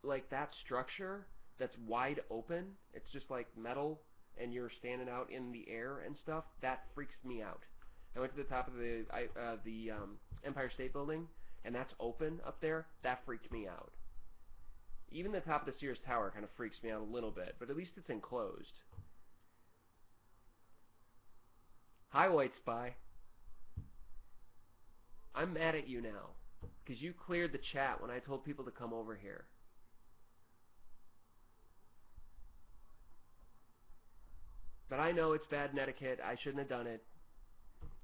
like that structure that's wide open, it's just like metal, and you're standing out in the air and stuff. That freaks me out. I went to the top of the Empire State Building, and that's open up there. That freaked me out. Even the top of the Sears Tower kind of freaks me out a little bit, but at least it's enclosed. Hi, White Spy. I'm mad at you now, because you cleared the chat when I told people to come over here. But I know it's bad etiquette. I shouldn't have done it.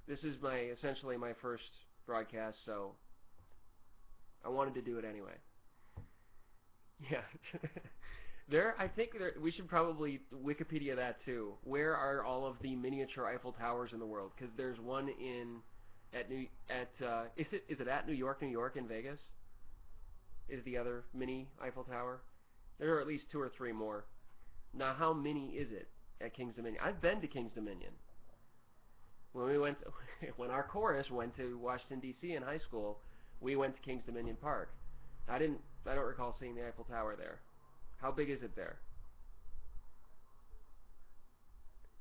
This is essentially my first broadcast, so I wanted to do it anyway. Yeah. I think we should probably Wikipedia that too. Where are all of the miniature Eiffel Towers in the world? Because there's one is it at New York, in Vegas? Is the other mini Eiffel Tower? There are at least 2 or 3 more. Now, how many is it at King's Dominion? I've been to King's Dominion. When our chorus went to Washington D.C. in high school, we went to King's Dominion Park. I don't recall seeing the Eiffel Tower there. How big is it there?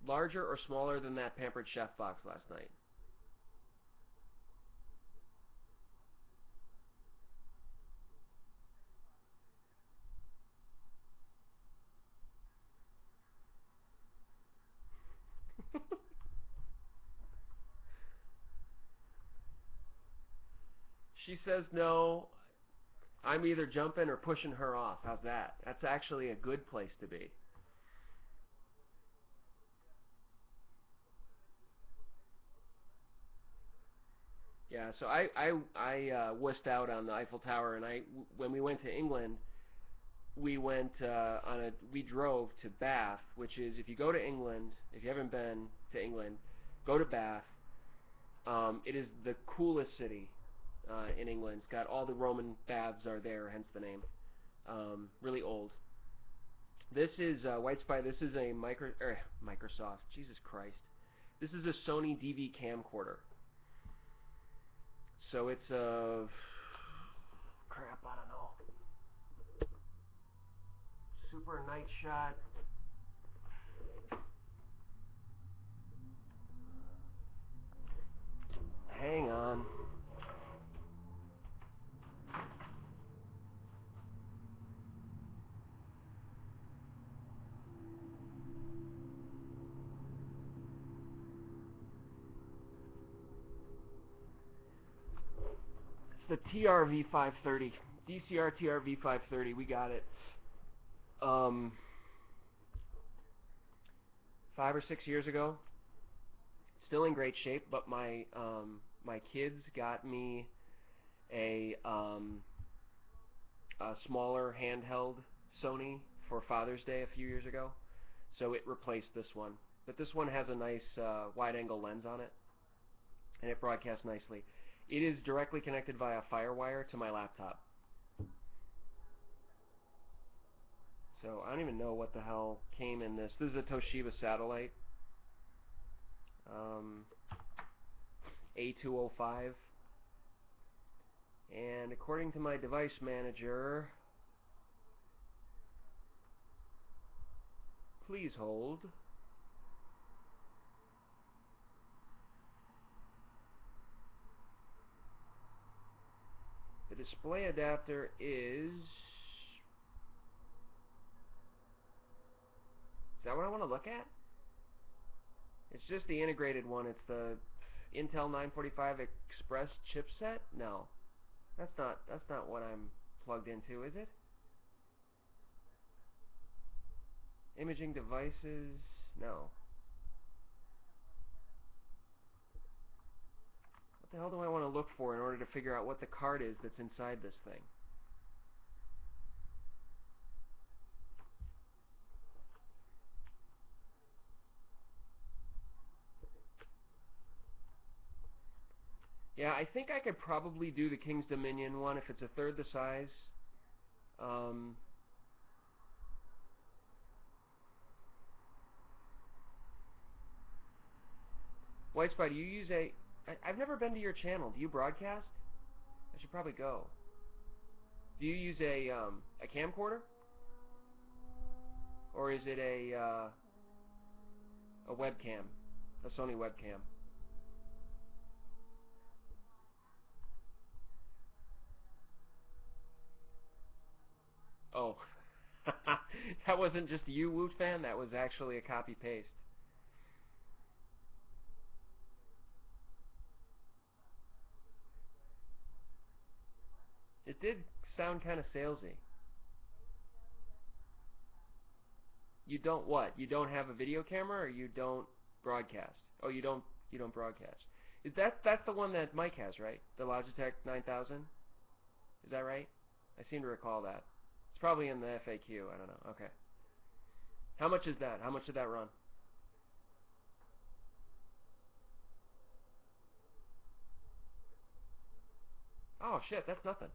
Larger or smaller than that Pampered Chef box last night? She says no. I'm either jumping or pushing her off. How's that? That's actually a good place to be. Yeah, so I wussed out on the Eiffel Tower, and when we went to England, we drove to Bath, which is, if you go to England, if you haven't been to England, go to Bath. It is the coolest city in England. It's got all the Roman baths are there, hence the name. Really old. This is White Spy. This is a Microsoft. Jesus Christ. This is a Sony DV camcorder. So it's a crap. I don't know. Super Night Shot. Hang on. The TRV 530, DCR TRV 530. We got it. 5 or 6 years ago. Still in great shape, but my kids got me a smaller handheld Sony for Father's Day a few years ago, so it replaced this one. But this one has a nice wide-angle lens on it, and it broadcasts nicely. It is directly connected via FireWire to my laptop. So I don't even know what the hell came in this. This is a Toshiba satellite. A205. And according to my device manager, please hold. The display adapter is that what I want to look at? It's just the integrated one. It's the Intel 945 Express chipset? No. That's not what I'm plugged into, is it? Imaging devices? No. What the hell do I want to look for in order to figure out what the card is that's inside this thing? Yeah, I think I could probably do the King's Dominion one if it's a third the size. White Spy, do you use I've never been to your channel. Do you broadcast? I should probably go. Do you use a camcorder, or is it a webcam, a Sony webcam? Oh, that wasn't just you, Woot fan. That was actually a copy paste. It did sound kind of salesy. You don't what? You don't have a video camera, or you don't broadcast? Oh, you don't broadcast. That's the one that Mike has, right? The Logitech 9000. Is that right? I seem to recall that. It's probably in the FAQ. I don't know. Okay. How much is that? How much did that run? Oh shit, that's nothing.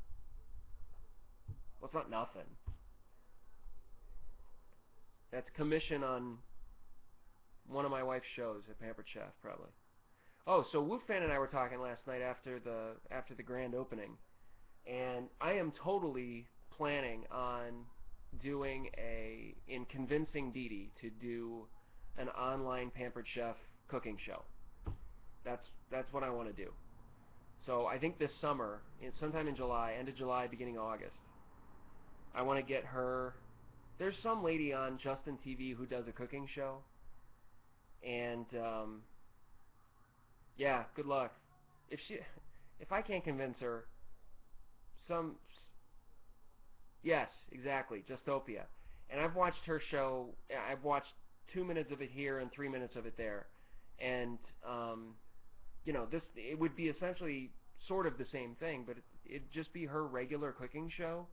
Well, it's not nothing. That's commission on one of my wife's shows at Pampered Chef, probably. Oh, so Woofan and I were talking last night after the grand opening, and I am totally planning on convincing Dee Dee to do an online Pampered Chef cooking show. That's what I want to do. So I think this summer, sometime in July, end of July, beginning of August, I want to get her. There's some lady on Justin TV who does a cooking show, and yeah, good luck. If I can't convince her, some yes, exactly, Justopia. And I've watched her show. I've watched 2 minutes of it here and 3 minutes of it there, and this it would be essentially sort of the same thing, but it'd just be her regular cooking show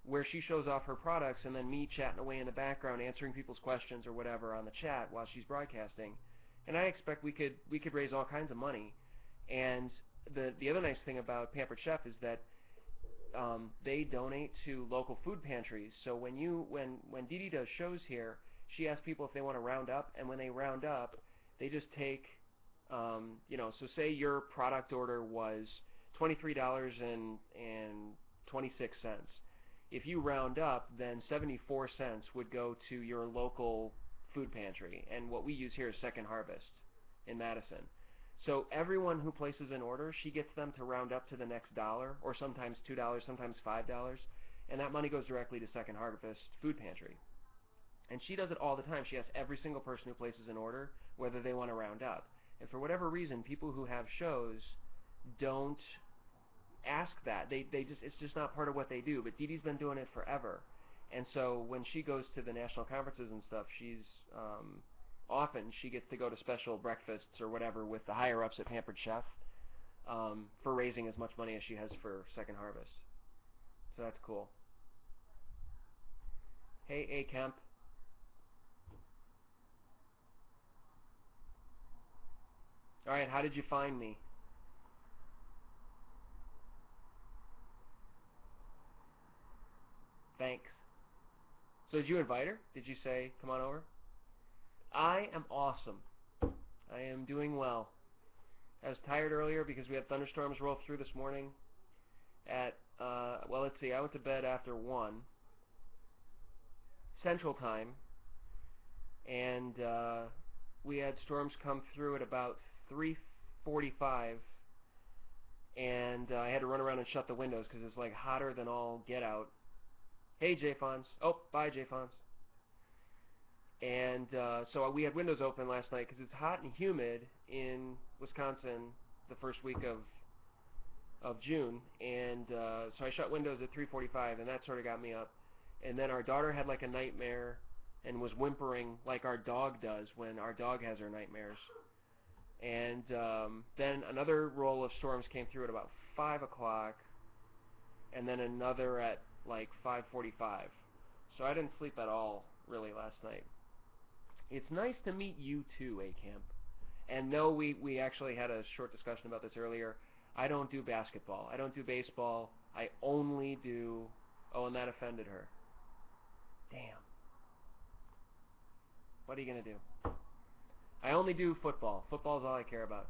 where she shows off her products and then me chatting away in the background answering people's questions or whatever on the chat while she's broadcasting. And I expect we could raise all kinds of money. And the other nice thing about Pampered Chef is that they donate to local food pantries. So when Dee Dee does shows here, she asks people if they want to round up, and when they round up, they just take so say your product order was $23.26. If you round up, then 74 cents would go to your local food pantry, and what we use here is Second Harvest in Madison. So everyone who places an order, she gets them to round up to the next dollar, or sometimes $2, sometimes $5, and that money goes directly to Second Harvest Food Pantry. And she does it all the time. She asks every single person who places an order whether they want to round up. And for whatever reason, people who have shows don't ask that. They just it's just not part of what they do. But Dee Dee's been doing it forever, and so when she goes to the national conferences and stuff, often she gets to go to special breakfasts or whatever with the higher ups at Pampered Chef for raising as much money as she has for Second Harvest. So that's cool. Hey, A Kemp. All right, how did you find me? Thanks. So did you invite her? Did you say come on over? I am awesome. I am doing well. I was tired earlier because we had thunderstorms roll through this morning at, well, let's see, I went to bed after 1 Central Time, and we had storms come through at about 3:45, and I had to run around and shut the windows because it's like hotter than all get out. Hey, J Fons. Oh, bye, J Fons. And so we had windows open last night because it's hot and humid in Wisconsin the first week of June, and so I shut windows at 3:45, and that sort of got me up. And then our daughter had like a nightmare and was whimpering like our dog does when our dog has her nightmares. And then another roll of storms came through at about 5 o'clock, and then another at like 5:45. So I didn't sleep at all really last night. It's nice to meet you too, A-Camp. And no, we actually had a short discussion about this earlier. I don't do basketball. I don't do baseball. I only do... Oh, and that offended her. Damn. What are you going to do? I only do football. Football is all I care about.